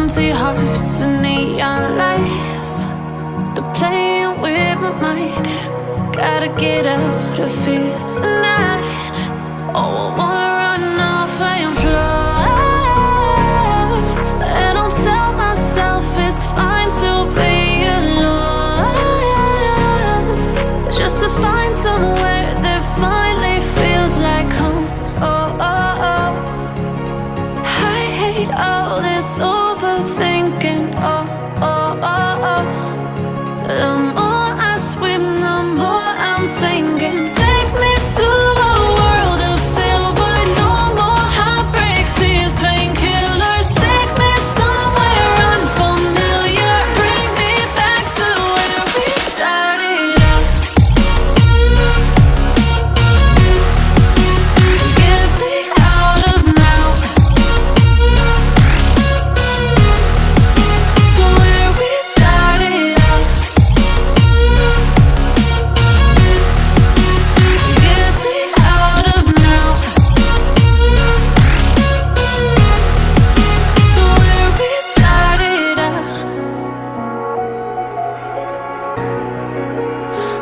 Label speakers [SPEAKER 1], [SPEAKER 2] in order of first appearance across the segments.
[SPEAKER 1] empty hearts and neon lights. They're playing with my mind. Gotta get out of here tonight. Oh, I wanna run off and fly. And I'll tell myself it's fine to be alone, just to find somewhere that finally feels like home. Oh, oh, oh. I hate all this overthinking. Oh, oh, oh, oh. The more I swim, the more I'm sinking. Take me to a world of silver. No more heartbreaks, tears, painkillers. Take me somewhere unfamiliar. Bring me back to where we started out. Get me out of now, to where we started out. Get me out of now, to where we started out.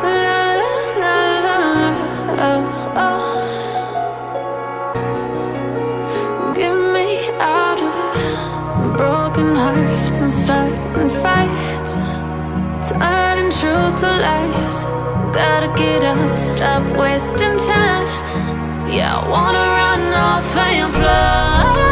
[SPEAKER 1] La la la la la, oh, oh. Get me out of broken hearts and starting fights, turning truth to lies. Gotta get up, stop wasting time. Yeah, I wanna run off and fly.